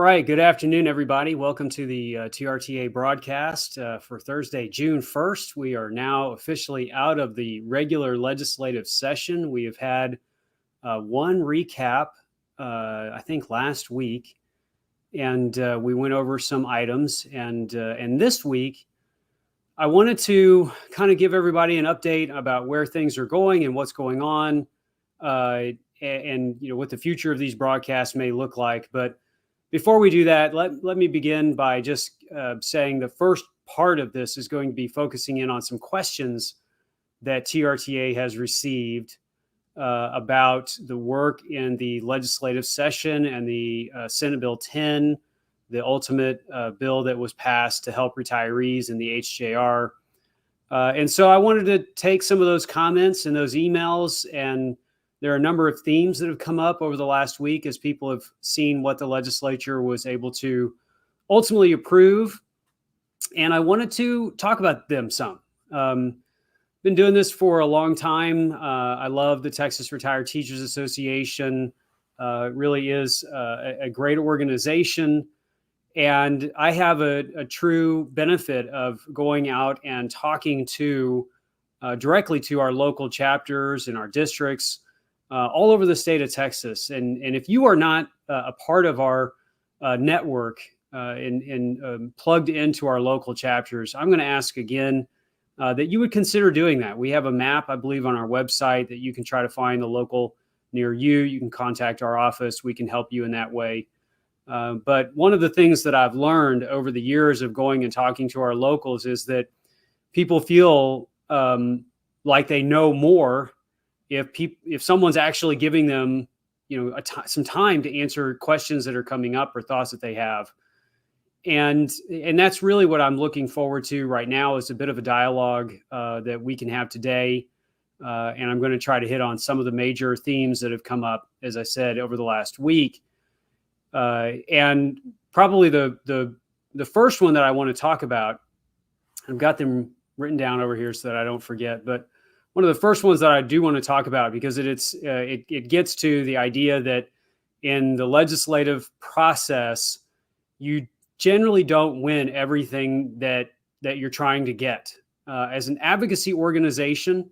right. Good afternoon, everybody. Welcome to the TRTA broadcast for Thursday, June 1st. We are now officially out of the regular legislative session. We have had one recap, I think, last week, and we went over some items. And this week, I wanted to kind of give everybody an update about where things are going and what's going on, and what the future of these broadcasts may look like. But before we do that, let me begin by just saying the first part of this is going to be focusing in on some questions that TRTA has received about the work in the legislative session and the Senate Bill 10, the ultimate bill that was passed to help retirees in the HJR. And so I wanted to take some of those comments and those emails, and there are a number of themes that have come up over the last week as people have seen what the legislature was able to ultimately approve. And I wanted to talk about them some. Been doing this for a long time. I love the Texas Retired Teachers Association. It really is a great organization. And I have a true benefit of going out and talking to directly to our local chapters and our districts all over the state of Texas. And if you are not a part of our network and plugged into our local chapters, I'm going to ask again that you would consider doing that. We have a map, I believe, on our website that you can try to find the local near you. You can contact our office. We can help you in that way. But one of the things that I've learned over the years of going and talking to our locals is that people feel like they know more if someone's actually giving them, some time to answer questions that are coming up or thoughts that they have. And that's really what I'm looking forward to right now, is a bit of a dialogue that we can have today. And I'm going to try to hit on some of the major themes that have come up, as I said, over the last week. And probably the first one that I want to talk about, I've got them written down over here so that I don't forget, but one of the first ones that I do want to talk about, because it gets to the idea that in the legislative process, you generally don't win everything that you're trying to get. As an advocacy organization,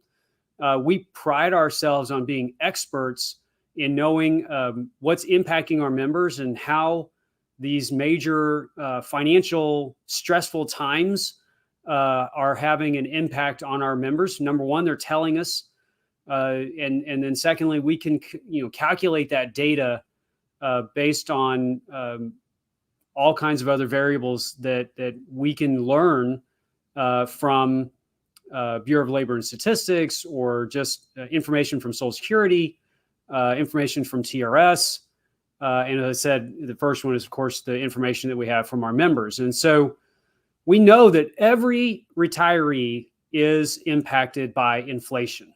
we pride ourselves on being experts in knowing what's impacting our members and how these major financial stressful times are having an impact on our members. Number one, they're telling us, and then secondly, we can calculate that data based on all kinds of other variables that we can learn from Bureau of Labor and Statistics, or just information from Social Security, information from TRS. And as I said, the first one is, of course, the information that we have from our members. And so we know that every retiree is impacted by inflation.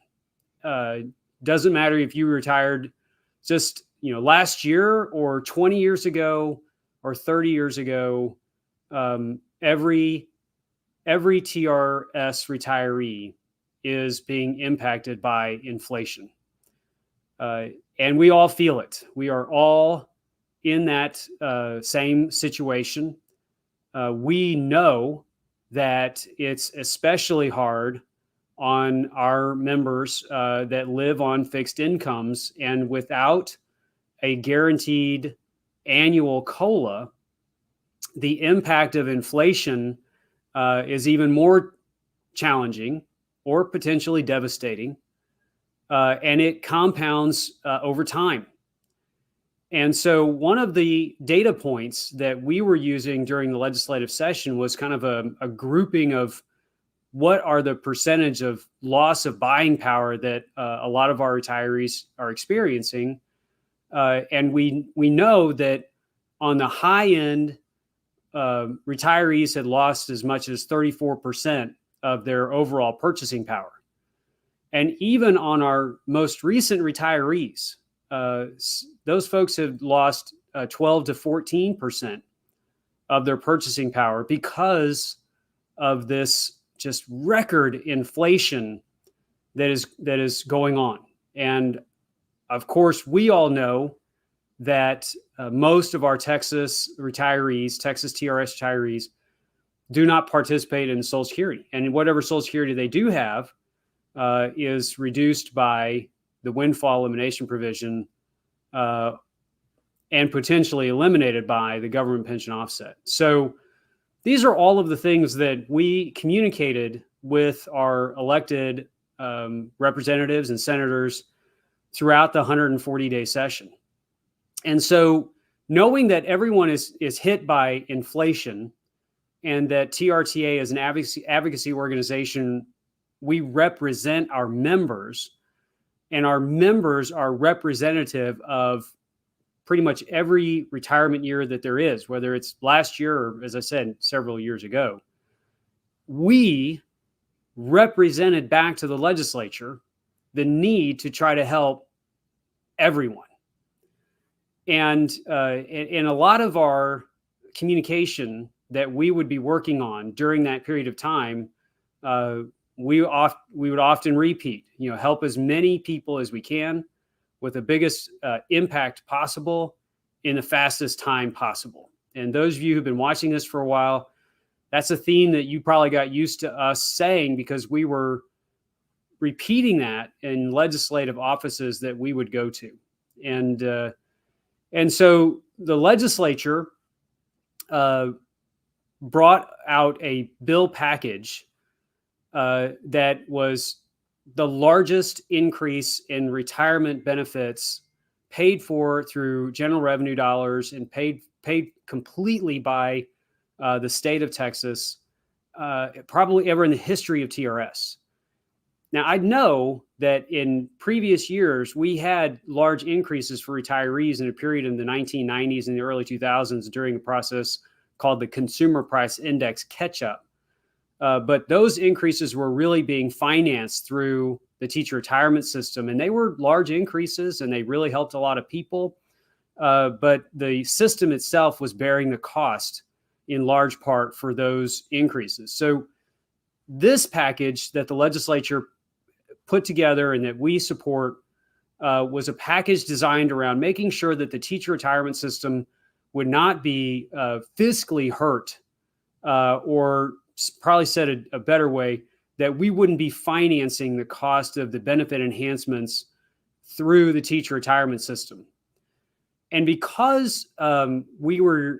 Doesn't matter if you retired just last year or 20 years ago or 30 years ago. Every TRS retiree is being impacted by inflation. And we all feel it. We are all in that same situation. We know that it's especially hard on our members that live on fixed incomes, and without a guaranteed annual COLA, the impact of inflation is even more challenging or potentially devastating, and it compounds over time. And so one of the data points that we were using during the legislative session was kind of a grouping of what are the percentage of loss of buying power that a lot of our retirees are experiencing. And we know that on the high end, retirees had lost as much as 34% of their overall purchasing power. And even on our most recent retirees, those folks have lost 12 to 14% of their purchasing power because of this just record inflation that is going on. And of course, we all know that most of our Texas retirees, Texas TRS retirees, do not participate in Social Security. And whatever Social Security they do have is reduced by the windfall elimination provision and potentially eliminated by the government pension offset. So these are all of the things that we communicated with our elected representatives and senators throughout the 140-day session. And so knowing that everyone is hit by inflation and that TRTA is an advocacy organization, we represent our members, and our members are representative of pretty much every retirement year that there is, whether it's last year or, as I said, several years ago. We represented back to the legislature the need to try to help everyone. And in a lot of our communication that we would be working on during that period of time, we would often repeat, help as many people as we can with the biggest impact possible in the fastest time possible. And those of you who've been watching this for a while, that's a theme that you probably got used to us saying, because we were repeating that in legislative offices that we would go to. And so the legislature brought out a bill package that was the largest increase in retirement benefits paid for through general revenue dollars and paid completely by the state of Texas, probably ever in the history of TRS. Now, I know that in previous years, we had large increases for retirees in a period in the 1990s and the early 2000s during a process called the Consumer Price Index catch-up. But those increases were really being financed through the teacher retirement system, and they were large increases, and they really helped a lot of people. But the system itself was bearing the cost in large part for those increases. So this package that the legislature put together and that we support was a package designed around making sure that the teacher retirement system would not be fiscally hurt, or probably said a better way, that we wouldn't be financing the cost of the benefit enhancements through the teacher retirement system. And because we were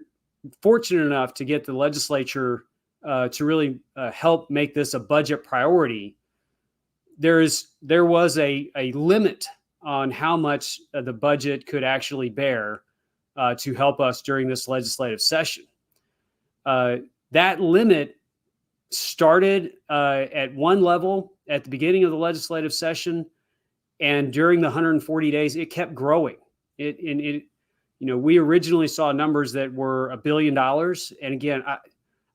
fortunate enough to get the legislature to really help make this a budget priority, there was a limit on how much the budget could actually bear to help us during this legislative session. That limit started at one level at the beginning of the legislative session, and during the 140 days, it kept growing. We originally saw numbers that were $1 billion, and again,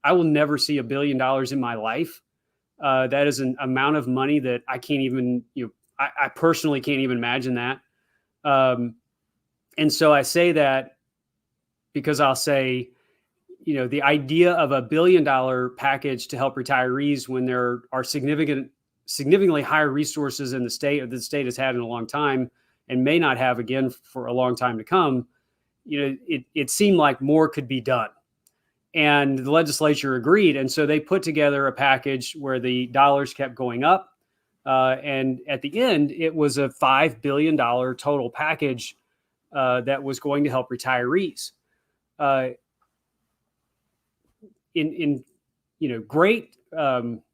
I will never see $1 billion in my life. That is an amount of money that I can't even, I personally can't even imagine that. And so I say that because I'll say, the idea of $1 billion package to help retirees when there are significantly higher resources in the state, or the state has had in a long time and may not have again for a long time to come, it seemed like more could be done. And the legislature agreed. And so they put together a package where the dollars kept going up. And at the end, it was a $5 billion total package that was going to help retirees. In great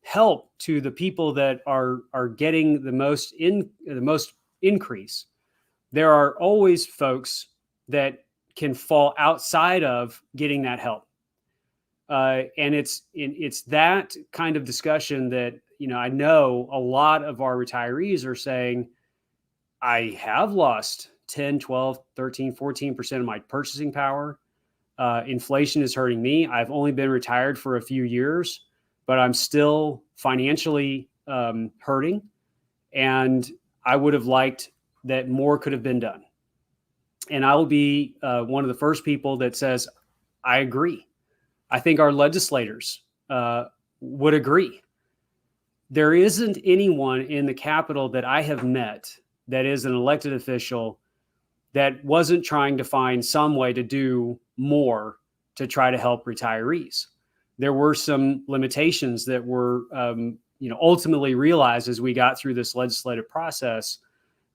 help to the people that are getting the most increase. There are always folks that can fall outside of getting that help, and it's that kind of discussion that I know a lot of our retirees are saying, I have lost 10, 12, 13, 14% of my purchasing power. Inflation is hurting me. I've only been retired for a few years, but I'm still financially hurting. And I would have liked that more could have been done. And I will be one of the first people that says, I agree. I think our legislators would agree. There isn't anyone in the Capitol that I have met that is an elected official that wasn't trying to find some way to do more to try to help retirees. There were some limitations that were ultimately realized as we got through this legislative process.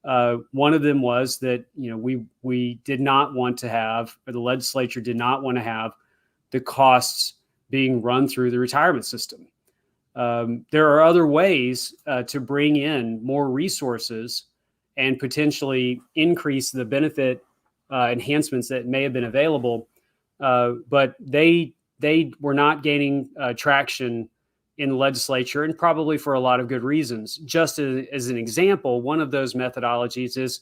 One of them was that we did not want to have, or the legislature did not want to have, the costs being run through the retirement system. There are other ways to bring in more resources and potentially increase the benefit enhancements that may have been available, but they were not gaining traction in the legislature, and probably for a lot of good reasons. Just as an example, one of those methodologies is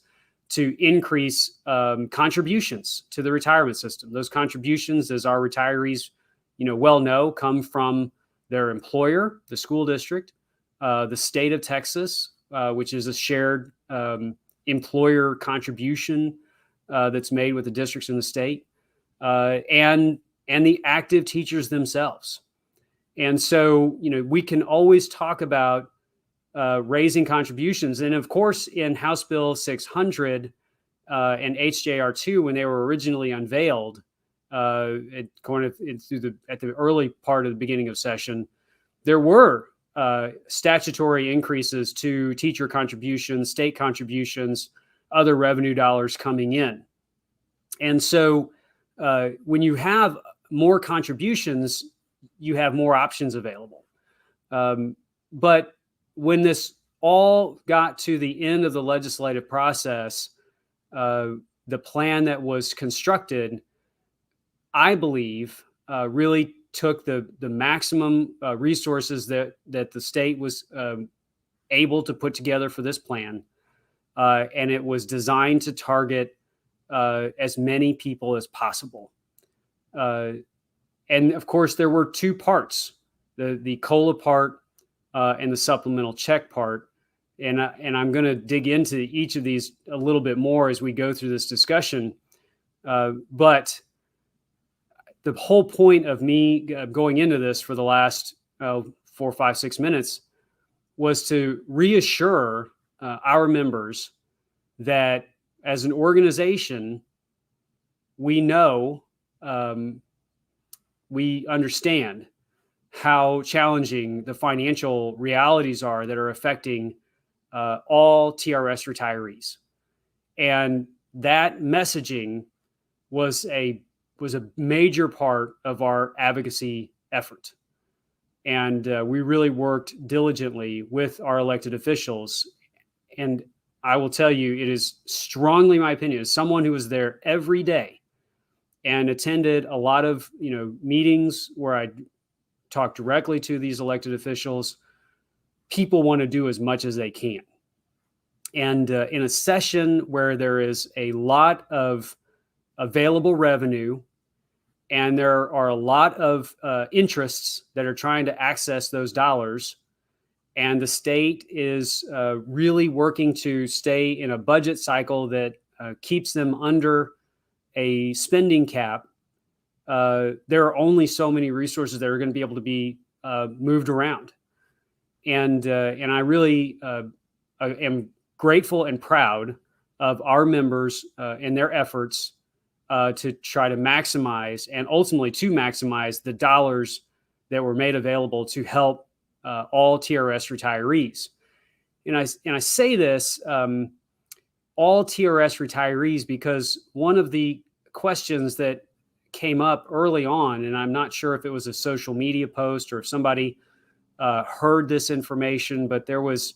to increase contributions to the retirement system. Those contributions, as our retirees well know, come from their employer, the school district, the state of Texas, which is a shared employer contribution that's made with the districts in the state, and the active teachers themselves. And so, we can always talk about raising contributions. And of course, in House Bill 600 and HJR 2, when they were originally unveiled, at the early part of the beginning of session, there were statutory increases to teacher contributions, state contributions, other revenue dollars coming in. And so when you have more contributions, you have more options available. But when this all got to the end of the legislative process, the plan that was constructed, I believe, really took the maximum resources that the state was able to put together for this plan, and it was designed to target as many people as possible. And of course, there were two parts: the COLA part and the supplemental check part. And I'm going to dig into each of these a little bit more as we go through this discussion. But the whole point of me going into this for the last 4, 5, 6 minutes was to reassure our members that as an organization, we know, we understand how challenging the financial realities are that are affecting all TRS retirees. And that messaging was a major part of our advocacy effort. And we really worked diligently with our elected officials. And I will tell you, it is strongly my opinion, as someone who was there every day and attended a lot of meetings where I talked directly to these elected officials, people want to do as much as they can. And in a session where there is a lot of available revenue and there are a lot of interests that are trying to access those dollars, and the state is really working to stay in a budget cycle that keeps them under a spending cap, there are only so many resources that are going to be able to be moved around. And I really am grateful and proud of our members and their efforts to try to maximize, and ultimately to maximize, the dollars that were made available to help all TRS retirees. And I say this, all TRS retirees, because one of the questions that came up early on, and I'm not sure if it was a social media post or if somebody heard this information, but there was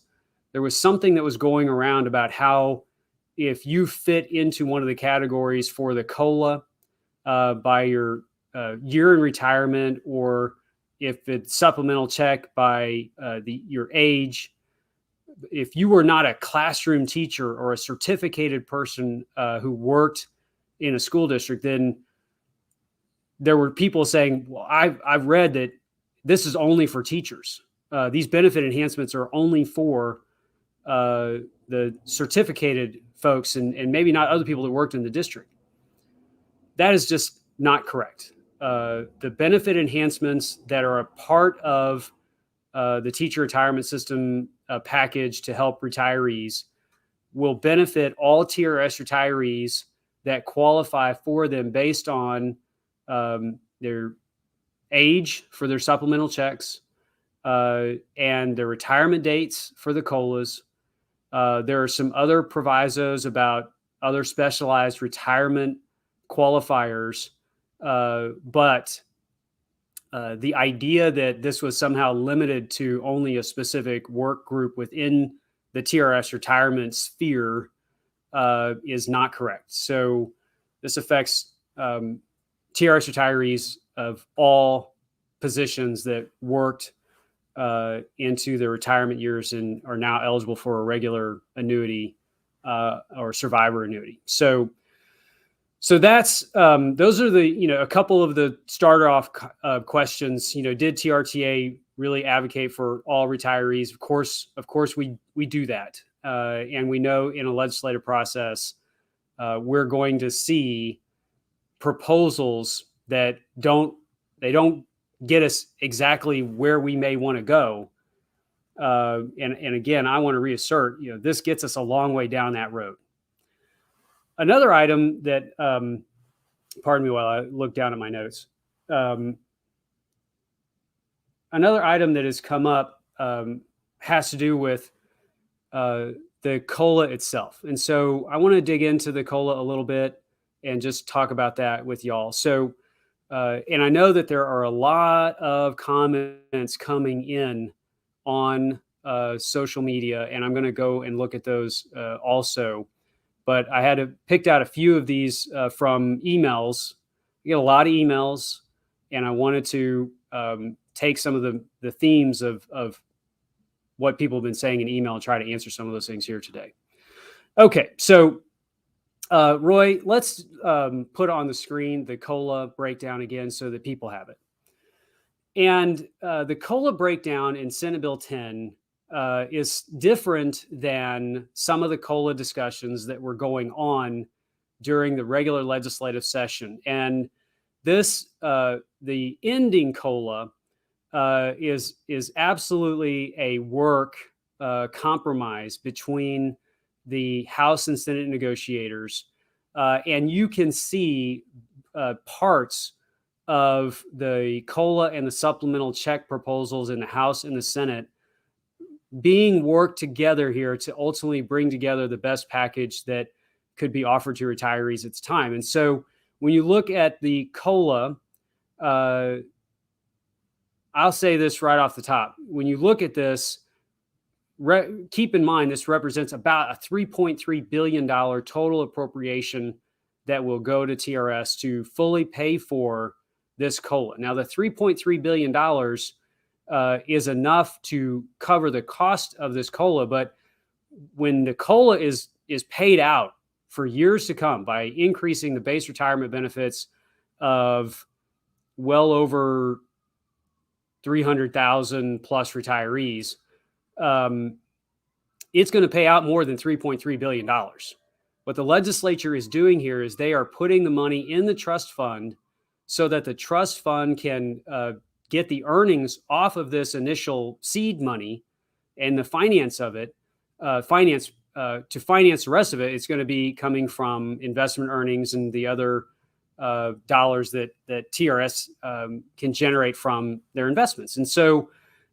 something that was going around about how if you fit into one of the categories for the COLA by your year in retirement, or if it's supplemental check by your age, if you were not a classroom teacher or a certificated person who worked in a school district, then there were people saying, well, I've read that this is only for teachers. These benefit enhancements are only for the certificated folks and maybe not other people that worked in the district. That is just not correct. The benefit enhancements that are a part of the teacher retirement system package to help retirees, will benefit all TRS retirees that qualify for them based on their age for their supplemental checks and their retirement dates for the COLAs. There are some other provisos about other specialized retirement qualifiers, but the idea that this was somehow limited to only a specific work group within the TRS retirement sphere is not correct. So this affects TRS retirees of all positions that worked into their retirement years and are now eligible for a regular annuity or survivor annuity. So that's those are the a couple of the starter off questions. Did TRTA really advocate for all retirees? Of course, we do that, and we know in a legislative process we're going to see proposals that don't get us exactly where we may want to go. And again, I want to reassert, this gets us a long way down that road. Another item that, pardon me while I look down at my notes. Another item that has come up has to do with the COLA itself. And so I want to dig into the COLA a little bit and just talk about that with y'all. So, and I know that there are a lot of comments coming in on social media, and I'm going to go and look at those also. But I had picked out a few of these from emails. I get a lot of emails, and I wanted to take some of the themes of what people have been saying in email and try to answer some of those things here today. Okay, so Roy, let's put on the screen the COLA breakdown again so that people have it. And the COLA breakdown in Senate Bill 10 is different than some of the COLA discussions that were going on during the regular legislative session. And this, the ending COLA is absolutely a work compromise between the House and Senate negotiators. And you can see parts of the COLA and the supplemental check proposals in the House and the Senate being worked together here to ultimately bring together the best package that could be offered to retirees at the time. And so when you look at the COLA, I'll say this right off the top. When you look at this, keep in mind this represents about a $3.3 billion total appropriation that will go to TRS to fully pay for this COLA. Now, the $3.3 billion is enough to cover the cost of this COLA, but when the COLA is paid out for years to come by increasing the base retirement benefits of well over 300,000 plus retirees, it's going to pay out more than $3.3 billion. What the legislature is doing here is they are putting the money in the trust fund so that the trust fund can get the earnings off of this initial seed money and the finance of it, to finance the rest of it. It's going to be coming from investment earnings and the other dollars that TRS can generate from their investments. And so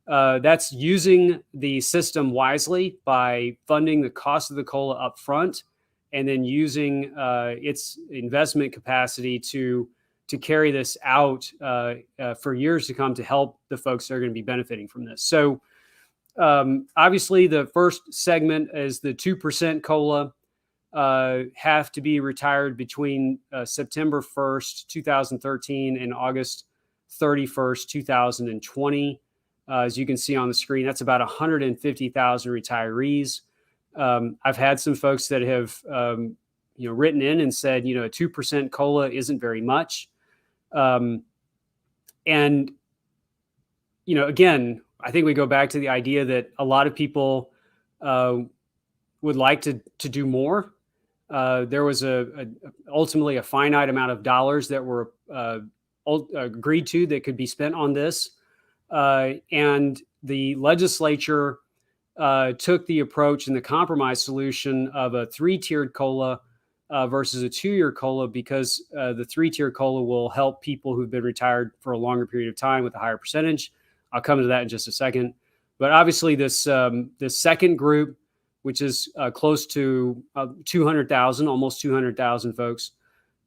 that's using the system wisely by funding the cost of the COLA up front and then using its investment capacity to carry this out for years to come to help the folks that are going to be benefiting from this. So obviously the first segment is the 2% COLA have to be retired between September 1st, 2013 and August 31st, 2020. As you can see on the screen, that's about 150,000 retirees. I've had some folks that have written in and said, a 2% COLA isn't very much. And again, I think we go back to the idea that a lot of people would like to do more. There was ultimately a finite amount of dollars that were agreed to that could be spent on this. And the legislature took the approach and the compromise solution of a 3-tiered COLA versus a 2-year COLA, because the 3-tier COLA will help people who've been retired for a longer period of time with a higher percentage. I'll come to that in just a second. But obviously this second group, which is close to 200,000, almost 200,000 folks,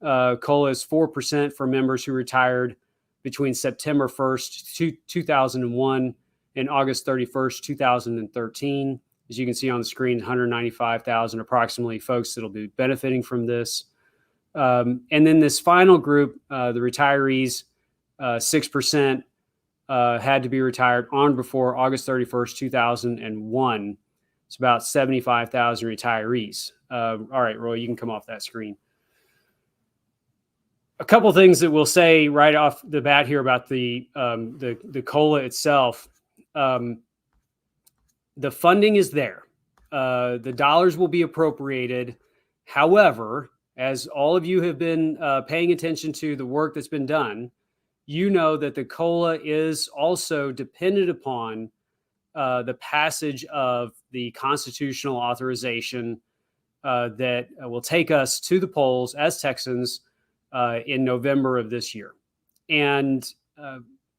COLA is 4% for members who retired between September 1st, 2001 and August 31st, 2013. As you can see on the screen, 195,000 approximately folks that'll be benefiting from this. And then this final group, the retirees, 6% had to be retired on before August 31st, 2001. It's about 75,000 retirees. All right, Roy, you can come off that screen. A couple of things that we'll say right off the bat here about the COLA itself. The funding is there. The dollars will be appropriated. However, as all of you have been paying attention to the work that's been done, you know that the COLA is also dependent upon the passage of the constitutional authorization that will take us to the polls as Texans in November of this year. And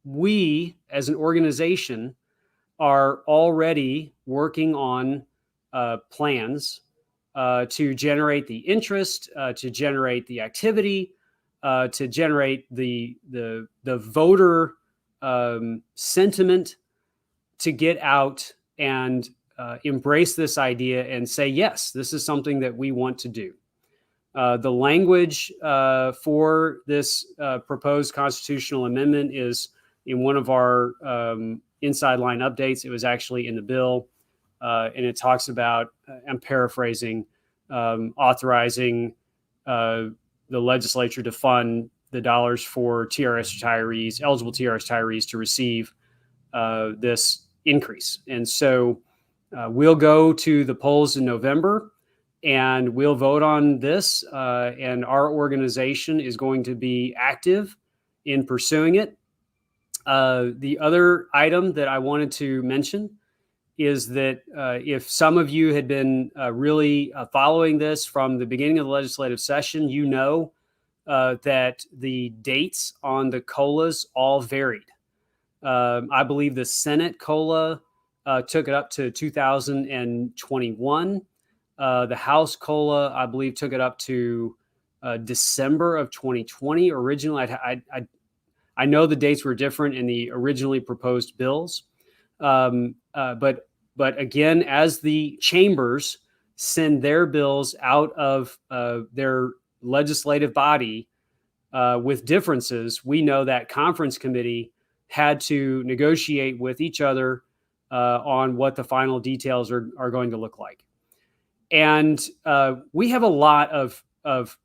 we, as an organization, are already working on plans to generate the interest, to generate the activity, to generate the voter sentiment to get out and embrace this idea and say, yes, this is something that we want to do. The language for this proposed constitutional amendment is in one of our inside line updates. It was actually in the bill, and it talks about, I'm paraphrasing, authorizing the legislature to fund the dollars for TRS retirees, eligible TRS retirees, to receive this increase. And so we'll go to the polls in November, and we'll vote on this, and our organization is going to be active in pursuing it. The other item that I wanted to mention is that if some of you had been really following this from the beginning of the legislative session, you know that the dates on the COLAs all varied. I believe the Senate COLA took it up to 2021. The House COLA, I believe, took it up to December of 2020. Originally, I know the dates were different in the originally proposed bills. But again, as the chambers send their bills out of their legislative body with differences, we know that conference committee had to negotiate with each other on what the final details are going to look like. And we have a lot of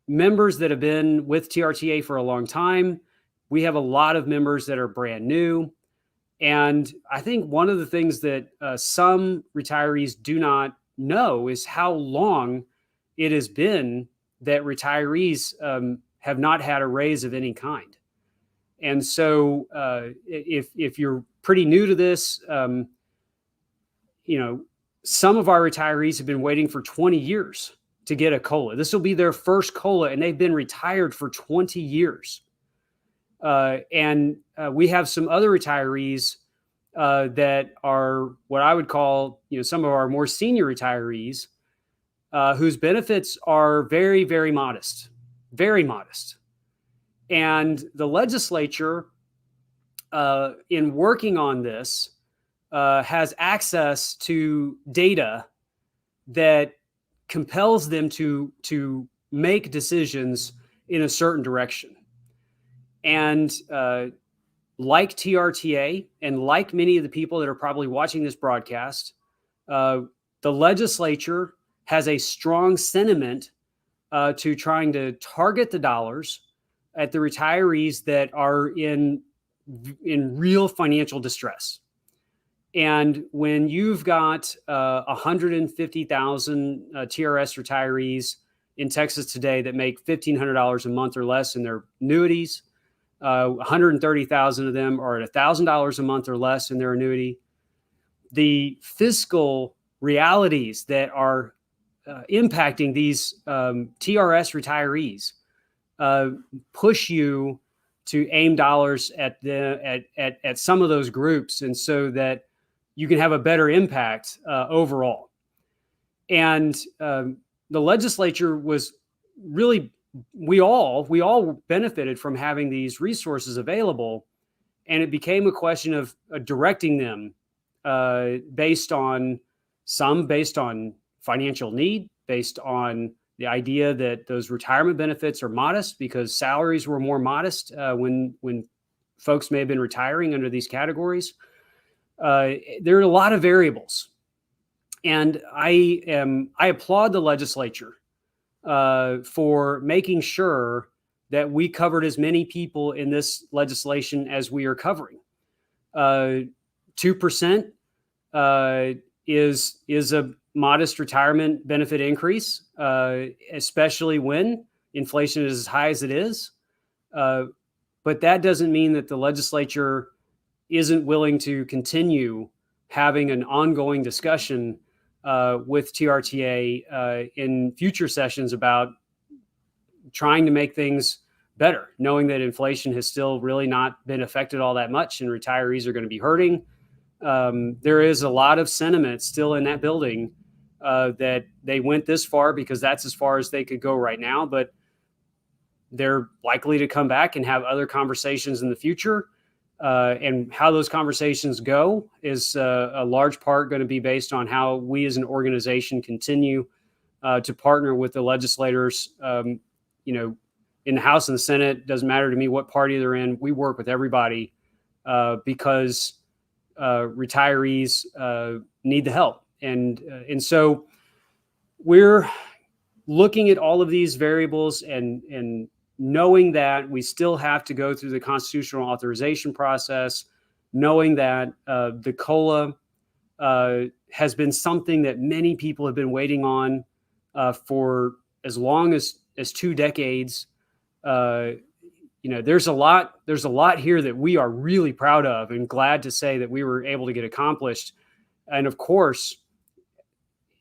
members that have been with TRTA for a long time. We have a lot of members that are brand new. And I think one of the things that some retirees do not know is how long it has been that retirees have not had a raise of any kind. And so if you're pretty new to this, some of our retirees have been waiting for 20 years to get a COLA. This will be their first COLA, and they've been retired for 20 years. And we have some other retirees that are what I would call, some of our more senior retirees whose benefits are very, very modest, very modest. And the legislature, in working on this, has access to data that compels them to make decisions in a certain direction. And like TRTA, and like many of the people that are probably watching this broadcast, the legislature has a strong sentiment to trying to target the dollars at the retirees that are in real financial distress. And when you've got 150,000 TRS retirees in Texas today that make $1,500 a month or less in their annuities, 130,000 of them are at $1,000 a month or less in their annuity, the fiscal realities that are impacting these TRS retirees push you to aim dollars at some of those groups, and so that you can have a better impact overall. And the legislature was really, we all benefited from having these resources available, and it became a question of directing them based on financial need, based on the idea that those retirement benefits are modest because salaries were more modest when folks may have been retiring under these categories. There are a lot of variables, and I applaud the legislature for making sure that we covered as many people in this legislation as we are covering. 2% is a modest retirement benefit increase, especially when inflation is as high as it is. But that doesn't mean that the legislature isn't willing to continue having an ongoing discussion with TRTA in future sessions about trying to make things better, knowing that inflation has still really not been affected all that much and retirees are going to be hurting. There is a lot of sentiment still in that building that they went this far because that's as far as they could go right now, but they're likely to come back and have other conversations in the future. And how those conversations go is a large part going to be based on how we as an organization continue to partner with the legislators, in the House and the Senate. Doesn't matter to me what party they're in. We work with everybody because retirees need the help. And so we're looking at all of these variables and knowing that we still have to go through the constitutional authorization process, knowing that the COLA has been something that many people have been waiting on for as long as 2 decades. There's a lot here that we are really proud of and glad to say that we were able to get accomplished. And of course,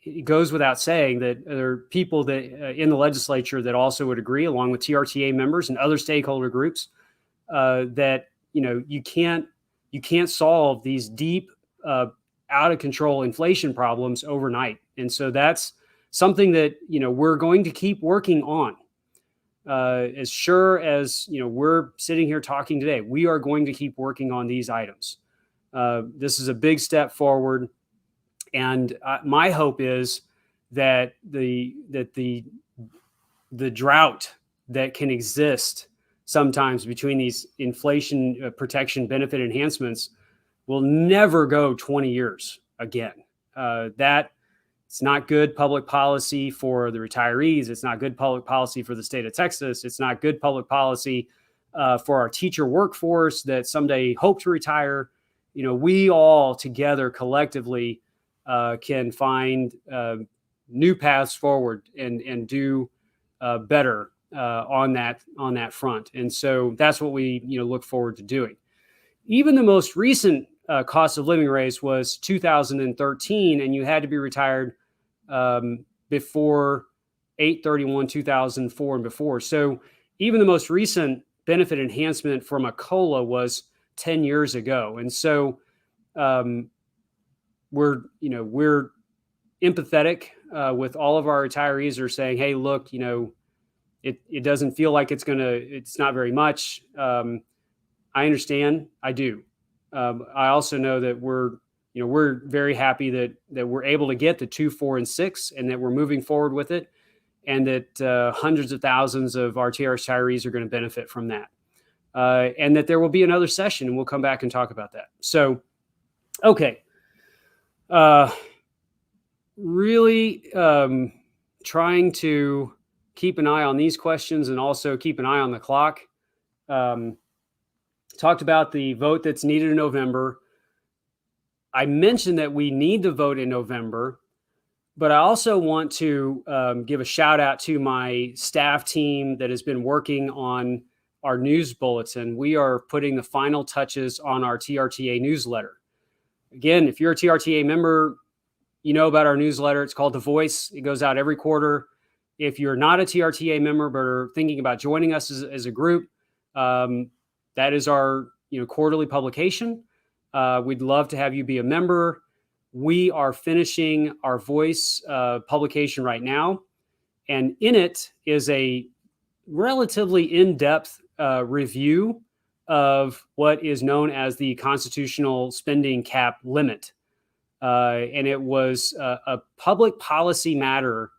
it goes without saying that there are people that in the legislature that also would agree, along with TRTA members and other stakeholder groups, that you can't solve these deep, out of control inflation problems overnight. And so that's something that we're going to keep working on. As sure as we're sitting here talking today, we are going to keep working on these items. This is a big step forward. And my hope is that the drought that can exist sometimes between these inflation protection benefit enhancements will never go 20 years again. That it's not good public policy for the retirees. It's not good public policy for the state of Texas. It's not good public policy for our teacher workforce that someday hope to retire. We all together collectively can find new paths forward and do better on that front. And so that's what we look forward to doing. Even the most recent cost of living raise was 2013, and you had to be retired before 8/31/2004 and before. So even the most recent benefit enhancement from a COLA was 10 years ago. And so we're empathetic with all of our retirees who are saying, hey, look, it doesn't feel like it's not very much. I understand. I do. I also know that we're very happy that we're able to get the 2, 4, and 6, and that we're moving forward with it, and that hundreds of thousands of our retirees are going to benefit from that, and that there will be another session, and we'll come back and talk about that. So, okay, really trying to keep an eye on these questions and also keep an eye on the clock. Talked about the vote that's needed in November. I mentioned that we need to vote in November, but I also want to give a shout out to my staff team that has been working on our news bulletin. We are putting the final touches on our TRTA newsletter. Again, if you're a TRTA member, you know about our newsletter. It's called The Voice. It goes out every quarter. If you're not a TRTA member but are thinking about joining us as a group, that is our quarterly publication. We'd love to have you be a member. We are finishing our Voice publication right now, and in it is a relatively in-depth review of what is known as the constitutional spending cap limit. And it was a public policy matter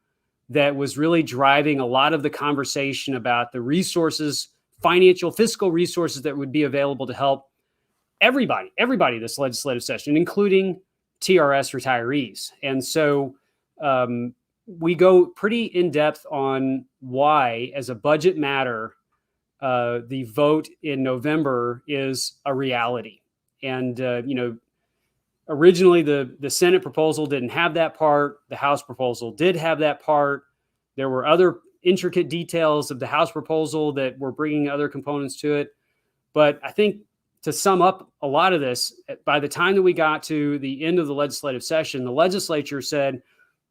that was really driving a lot of the conversation about the resources, fiscal resources that would be available to help everybody this legislative session, including TRS retirees. And so we go pretty in depth on why, as a budget matter, the vote in November is a reality. And, originally the Senate proposal didn't have that part. The House proposal did have that part. There were other intricate details of the House proposal that were bringing other components to it. But I think to sum up a lot of this, by the time that we got to the end of the legislative session, the legislature said,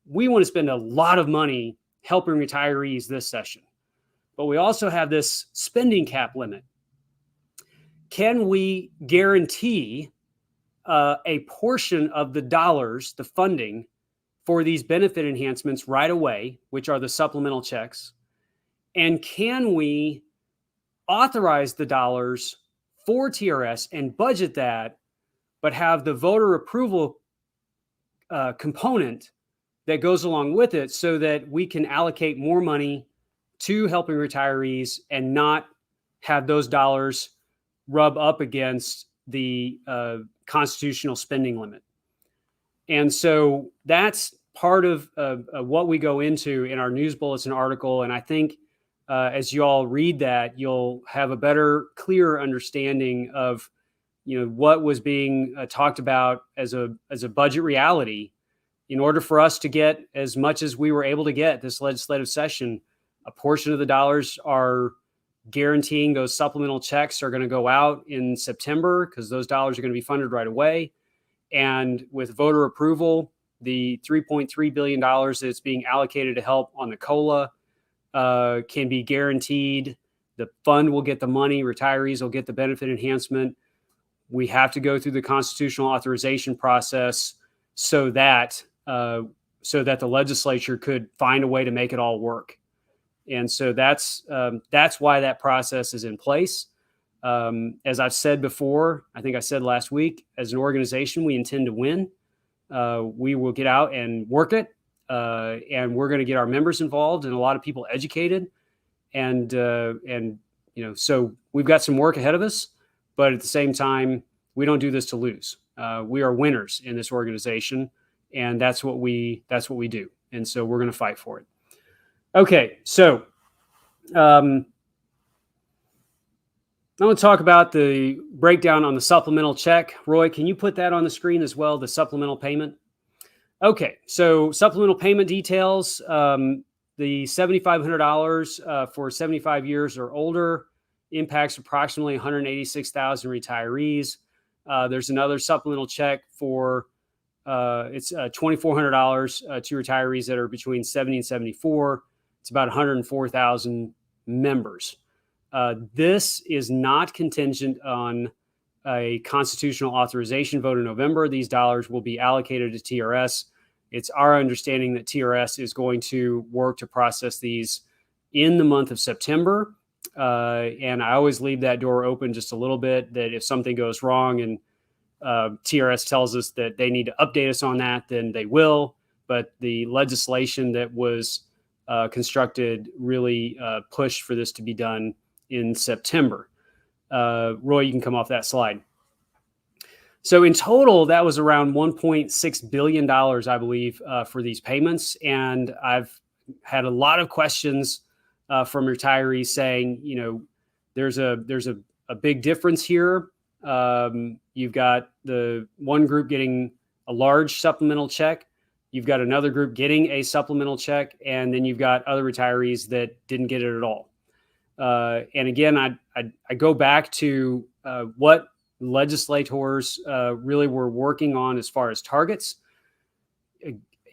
we want to spend a lot of money helping retirees this session, but we also have this spending cap limit. Can we guarantee a portion of the dollars, the funding for these benefit enhancements right away, which are the supplemental checks? And can we authorize the dollars for TRS and budget that, but have the voter approval component that goes along with it so that we can allocate more money to helping retirees and not have those dollars rub up against the constitutional spending limit? And so that's part of what we go into in our news bulletin article. And I think as you all read that, you'll have a better, clearer understanding of what was being talked about as a budget reality. In order for us to get as much as we were able to get this legislative session, a portion of the dollars are guaranteeing those supplemental checks are going to go out in September because those dollars are going to be funded right away. And with voter approval, the $3.3 billion that's being allocated to help on the COLA can be guaranteed. The fund will get the money. Retirees will get the benefit enhancement. We have to go through the constitutional authorization process so that the legislature could find a way to make it all work. And so that's why that process is in place. As I've said before, I think I said last week, as an organization, we intend to win. We will get out and work it, and we're going to get our members involved and a lot of people educated. And so we've got some work ahead of us, but at the same time, we don't do this to lose. We are winners in this organization, and that's what we do. And so we're going to fight for it. Okay, so I want to talk about the breakdown on the supplemental check. Roy, can you put that on the screen as well, the supplemental payment? Okay, so supplemental payment details, the $7,500 for 75 years or older impacts approximately 186,000 retirees. There's another supplemental check for it's $2,400 to retirees that are between 70 and 74. It's about 104,000 members. This is not contingent on a constitutional authorization vote in November. These dollars will be allocated to TRS. It's our understanding that TRS is going to work to process these in the month of September. And I always leave that door open just a little bit, that if something goes wrong and TRS tells us that they need to update us on that, then they will. But the legislation that was constructed really pushed for this to be done in September. Roy, you can come off that slide. So in total, that was around $1.6 billion, I believe, for these payments. And I've had a lot of questions from retirees saying, there's a big difference here. You've got the one group getting a large supplemental check. You've got another group getting a supplemental check, and then you've got other retirees that didn't get it at all. And again, I go back to what legislators really were working on as far as targets,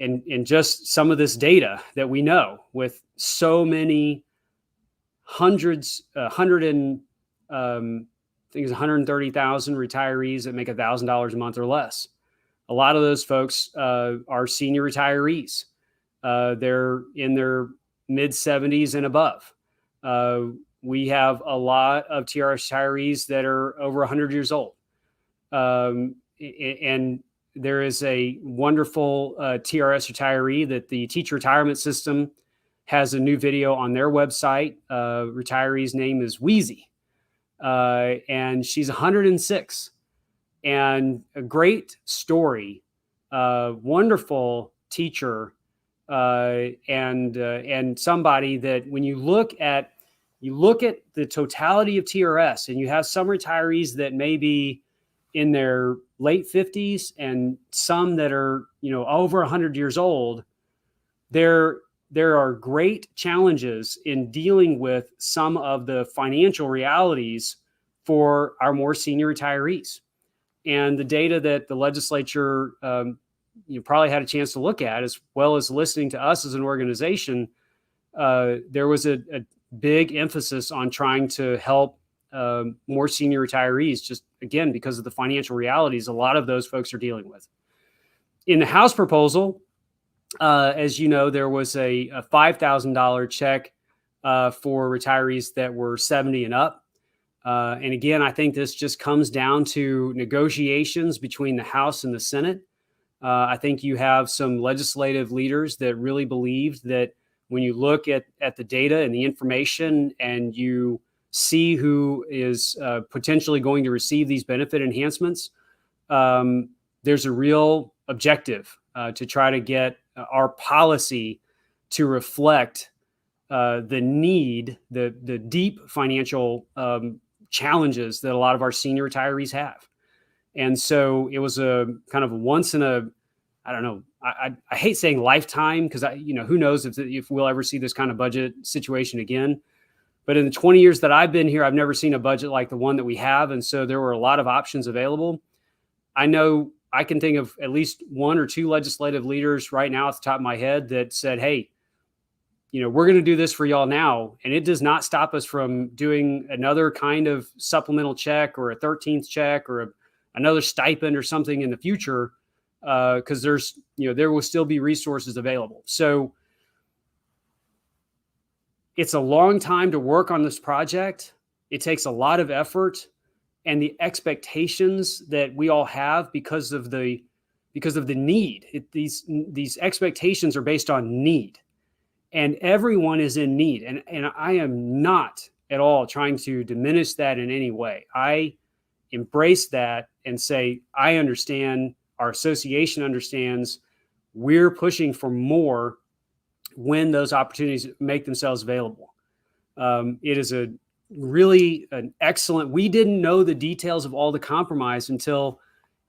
and just some of this data that we know with so many hundreds, 130,000 retirees that make $1,000 a month or less. A lot of those folks are senior retirees. They're in their mid 70s and above. We have a lot of TRS retirees that are over 100 years old. And there is a wonderful TRS retiree that the Teacher Retirement System has a new video on their website. Retiree's name is Wheezy, and she's 106. And a great story, wonderful teacher, and somebody that when you look at the totality of TRS, and you have some retirees that may be in their late 50s and some that are, over 100 years old, there are great challenges in dealing with some of the financial realities for our more senior retirees. And the data that the legislature you probably had a chance to look at, as well as listening to us as an organization, there was a big emphasis on trying to help more senior retirees, just again, because of the financial realities a lot of those folks are dealing with. In the House proposal, as you know, there was a $5,000 check for retirees that were 70 and up. And again, I think this just comes down to negotiations between the House and the Senate. I think you have some legislative leaders that really believed that when you look at the data and the information and you see who is potentially going to receive these benefit enhancements, there's a real objective to try to get our policy to reflect the need, the deep financial challenges that a lot of our senior retirees have. And so it was a kind of once in a, I don't know, I hate saying lifetime, because who knows if we'll ever see this kind of budget situation again. But in the 20 years that I've been here, I've never seen a budget like the one that we have. And so there were a lot of options available. I know I can think of at least one or two legislative leaders right now at the top of my head that said, hey, we're going to do this for y'all now. And it does not stop us from doing another kind of supplemental check or a 13th check or another stipend or something in the future, because there will still be resources available. So it's a long time to work on this project. It takes a lot of effort, and the expectations that we all have because of the need. These expectations are based on need, and everyone is in need. And I am not at all trying to diminish that in any way. I embrace that and say, I understand, our association understands, we're pushing for more when those opportunities make themselves available. It is an excellent, we didn't know the details of all the compromise until,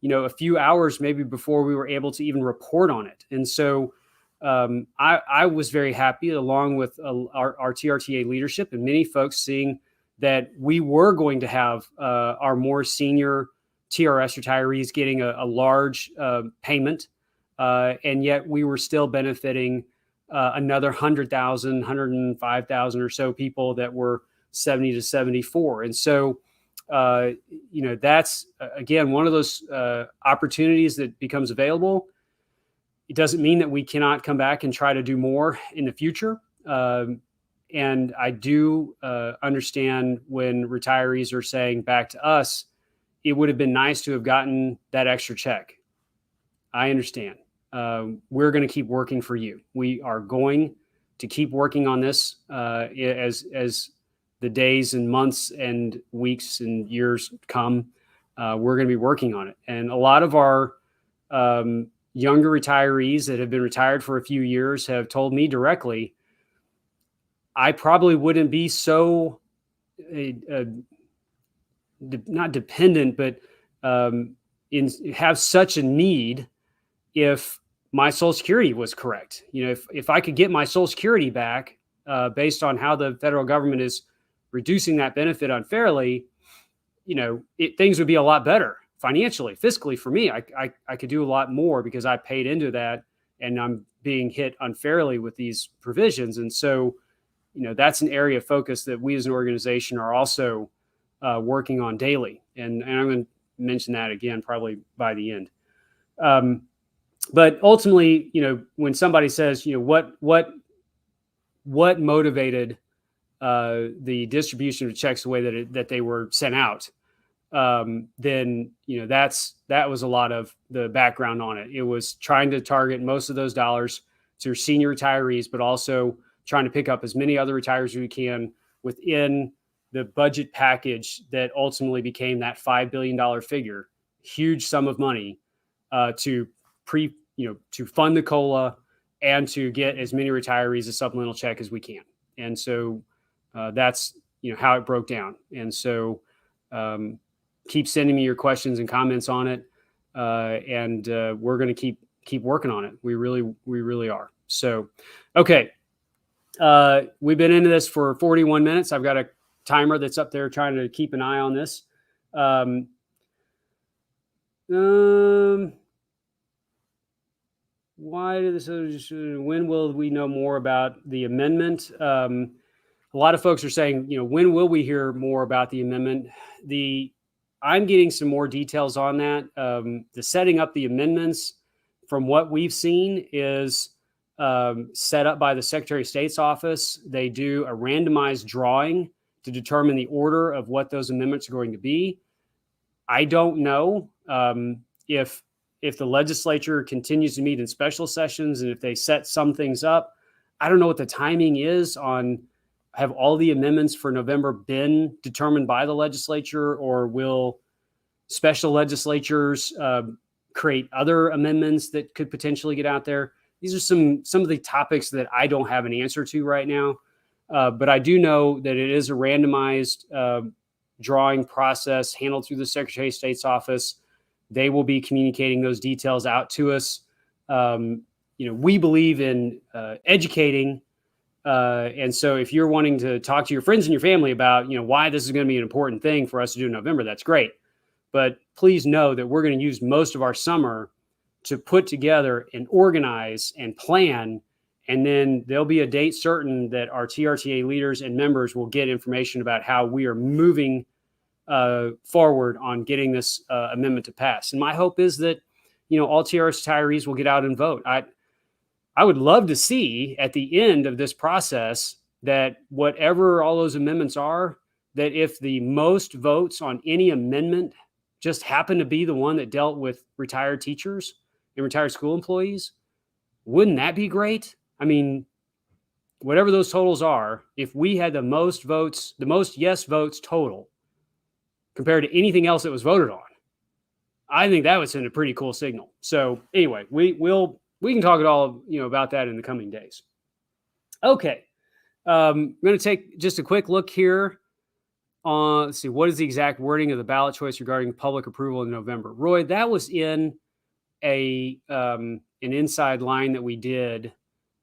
a few hours maybe before we were able to even report on it. And so I was very happy, along with our TRTA leadership and many folks, seeing that we were going to have our more senior TRS retirees getting a large payment, and yet we were still benefiting another 100,000, 105,000 or so people that were 70 to 74. And so, that's, again, one of those opportunities that becomes available. It doesn't mean that we cannot come back and try to do more in the future. And I do understand when retirees are saying back to us, it would have been nice to have gotten that extra check. I understand. We're going to keep working for you. We are going to keep working on this as the days and months and weeks and years come. We're going to be working on it. And a lot of our younger retirees that have been retired for a few years have told me directly, I probably wouldn't be so not dependent, but have such a need if my Social Security was correct. If I could get my Social Security back based on how the federal government is reducing that benefit unfairly, things would be a lot better financially, fiscally for me. I could do a lot more because I paid into that and I'm being hit unfairly with these provisions. And so, that's an area of focus that we as an organization are also working on daily. And I'm going to mention that again, probably by the end. But ultimately, when somebody says, what motivated the distribution of checks the way that they were sent out, then that was a lot of the background on it. It was trying to target most of those dollars to senior retirees, but also trying to pick up as many other retirees as we can within the budget package that ultimately became that $5 billion figure, huge sum of money to fund the COLA and to get as many retirees a supplemental check as we can. And so that's how it broke down. And so keep sending me your questions and comments on it, and we're going to keep working on it. We really are. So, okay, we've been into this for 41 minutes. I've got a timer that's up there trying to keep an eye on this. When will we know more about the amendment? A lot of folks are saying, when will we hear more about the amendment? I'm getting some more details on that. The setting up the amendments, from what we've seen, is set up by the Secretary of State's office. They do a randomized drawing to determine the order of what those amendments are going to be. I don't know if the legislature continues to meet in special sessions and if they set some things up. I don't know what the timing is on, have all the amendments for November been determined by the legislature, or will special legislatures create other amendments that could potentially get out there? These are some of the topics that I don't have an answer to right now. But I do know that it is a randomized drawing process handled through the Secretary of State's office. They will be communicating those details out to us. We believe in educating. And so if you're wanting to talk to your friends and your family about, why this is going to be an important thing for us to do in November, that's great. But please know that we're going to use most of our summer to put together and organize and plan. And then there'll be a date certain that our TRTA leaders and members will get information about how we are moving forward on getting this amendment to pass. And my hope is that, all TRS retirees will get out and vote. I would love to see at the end of this process that whatever all those amendments are, that if the most votes on any amendment just happen to be the one that dealt with retired teachers and retired school employees, wouldn't that be great? I mean, whatever those totals are, if we had the most votes, the most yes votes total compared to anything else that was voted on, I think that would send a pretty cool signal. So anyway, we can talk it all, about that in the coming days. Okay. I'm going to take just a quick look here on, let's see, what is the exact wording of the ballot choice regarding public approval in November? Roy, that was in an inside line that we did,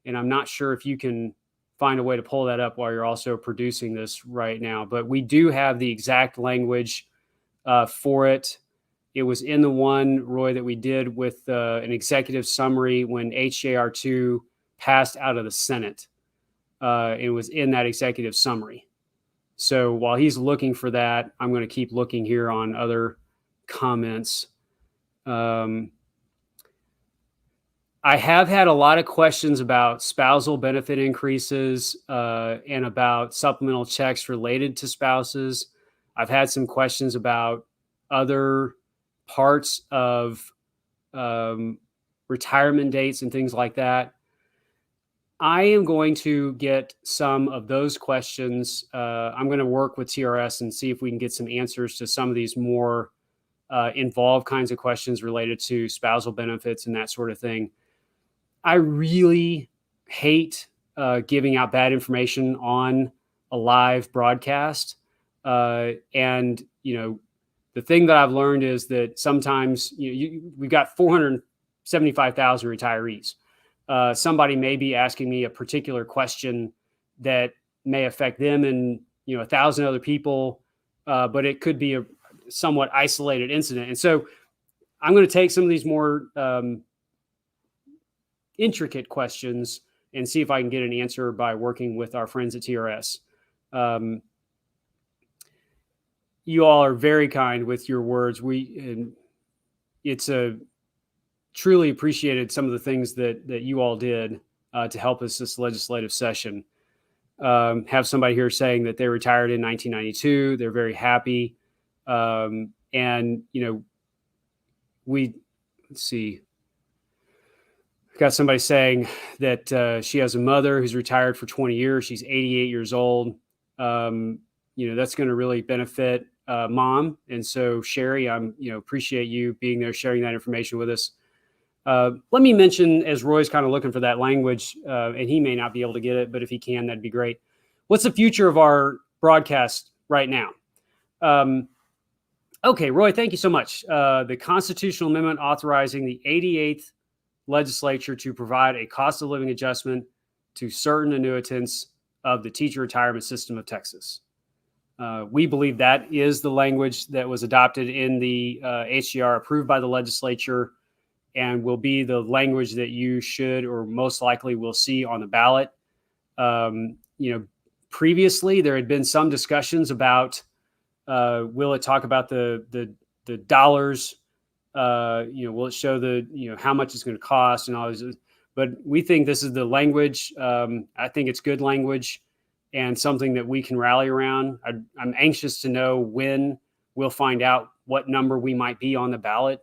and I'm not sure if you can find a way to pull that up while you're also producing this right now, but we do have the exact language for it. It was in the one, Roy, that we did with an executive summary when HJR2 passed out of the Senate. It was in that executive summary. So while he's looking for that, I'm going to keep looking here on other comments. I have had a lot of questions about spousal benefit increases and about supplemental checks related to spouses. I've had some questions about other parts of retirement dates and things like that. I am going to get some of those questions. I'm going to work with TRS and see if we can get some answers to some of these more involved kinds of questions related to spousal benefits and that sort of thing. I really hate giving out bad information on a live broadcast. And, the thing that I've learned is that sometimes we've got 475,000 retirees. Somebody may be asking me a particular question that may affect them and 1,000 other people, but it could be somewhat isolated incident. And so I'm going to take some of these more intricate questions and see if I can get an answer by working with our friends at TRS. You all are very kind with your words. It's truly appreciated some of the things that you all did to help us this legislative session. Have somebody here saying that they retired in 1992. They're very happy. And, let's see. Got somebody saying that she has a mother who's retired for 20 years. She's 88 years old. That's going to really benefit Mom. And so, Sherry, appreciate you being there, sharing that information with us. Let me mention, as Roy's kind of looking for that language, and he may not be able to get it, but if he can, that'd be great. What's the future of our broadcast right now? Okay, Roy, thank you so much. The constitutional amendment authorizing the 88th legislature to provide a cost of living adjustment to certain annuitants of the teacher retirement system of Texas. We believe that is the language that was adopted in the HCR approved by the legislature and will be the language that you should or most likely will see on the ballot. Previously there had been some discussions about will it talk about the dollars? Will it show how much it's going to cost and all this? But we think this is the language. I think it's good language and something that we can rally around. I'm anxious to know when we'll find out what number we might be on the ballot,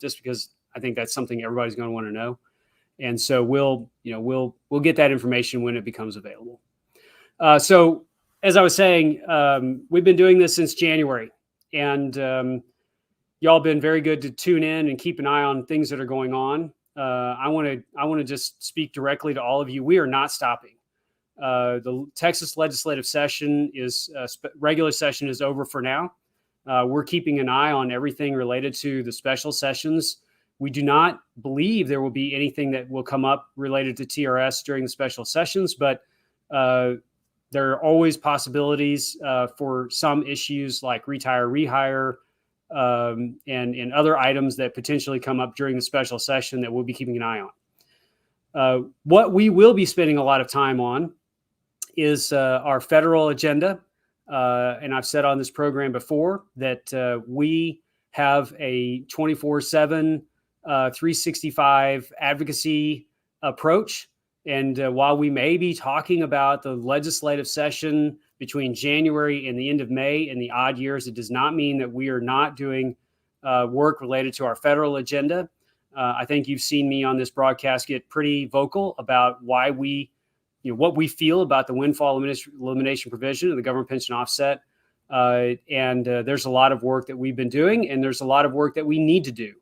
just because I think that's something everybody's going to want to know. And so we'll get that information when it becomes available. So as I was saying, we've been doing this since January, and y'all been very good to tune in and keep an eye on things that are going on. I want to just speak directly to all of you. We are not stopping. The Texas legislative session regular session is over for now. We're keeping an eye on everything related to the special sessions. We do not believe there will be anything that will come up related to TRS during the special sessions, but there are always possibilities for some issues like retire, rehire, and other items that potentially come up during the special session that we'll be keeping an eye on. What we will be spending a lot of time on is our federal agenda. And I've said on this program before that we have a 24/7, 365 advocacy approach. And while we may be talking about the legislative session between January and the end of May in the odd years, it does not mean that we are not doing work related to our federal agenda. I think you've seen me on this broadcast get pretty vocal about why what we feel about the windfall elimination provision and the government pension offset. And there's a lot of work that we've been doing, and there's a lot of work that we need to do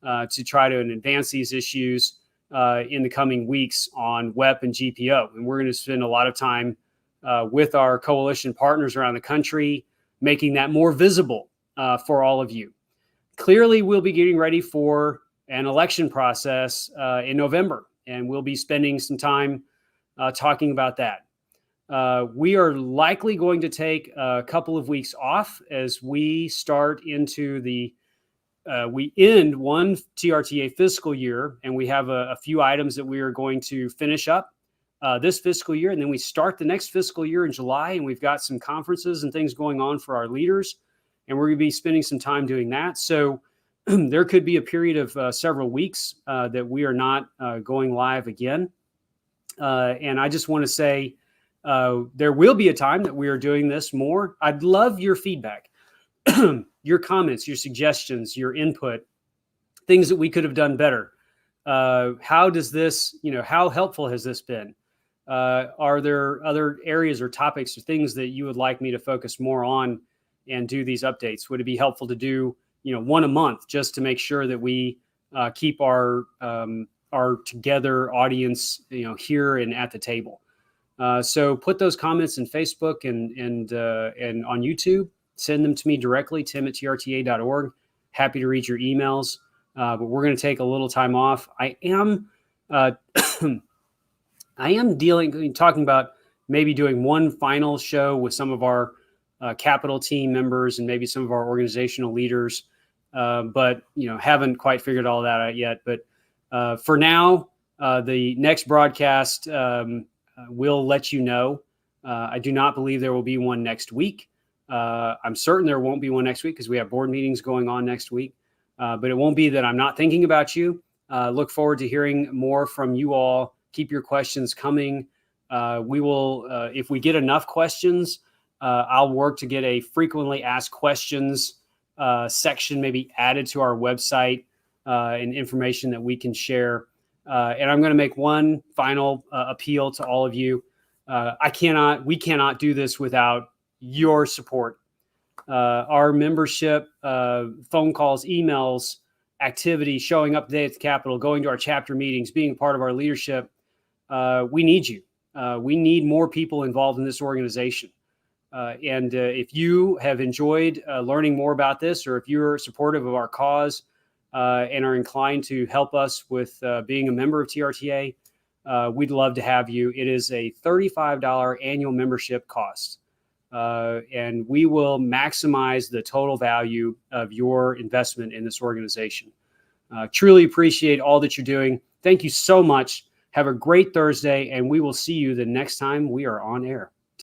to try to advance these issues in the coming weeks on WEP and GPO. And we're going to spend a lot of time with our coalition partners around the country, making that more visible for all of you. Clearly, we'll be getting ready for an election process in November, and we'll be spending some time talking about that. We are likely going to take a couple of weeks off as we start into we end one TRTA fiscal year, and we have a few items that we are going to finish up this fiscal year. And then we start the next fiscal year in July, and we've got some conferences and things going on for our leaders, and we're going to be spending some time doing that. So there could be a period of several weeks that we are not going live again. And I just want to say there will be a time that we are doing this more. I'd love your feedback, your comments, your suggestions, your input, things that we could have done better. How does this, how helpful has this been? Are there other areas or topics or things that you would like me to focus more on and do these updates? Would it be helpful to do, one a month just to make sure that we keep our together audience, here and at the table? So put those comments in Facebook and on YouTube. Send them to me directly, tim@trta.org. Happy to read your emails. But we're going to take a little time off. I am talking about maybe doing one final show with some of our capital team members and maybe some of our organizational leaders, but haven't quite figured all that out yet. But for now, the next broadcast will let you know. I do not believe there will be one next week. I'm certain there won't be one next week because we have board meetings going on next week. But it won't be that I'm not thinking about you. Look forward to hearing more from you all. Keep your questions coming. We will, if we get enough questions, I'll work to get a frequently asked questions section maybe added to our website and information that we can share. And I'm going to make one final appeal to all of you. We cannot do this without your support. Our membership, phone calls, emails, activity, showing up today at the Capitol, going to our chapter meetings, being part of our leadership. We need you. We need more people involved in this organization. And if you have enjoyed learning more about this, or if you're supportive of our cause and are inclined to help us with being a member of TRTA, we'd love to have you. It is a $35 annual membership cost. And we will maximize the total value of your investment in this organization. Truly appreciate all that you're doing. Thank you so much. Have a great Thursday, and we will see you the next time we are on air.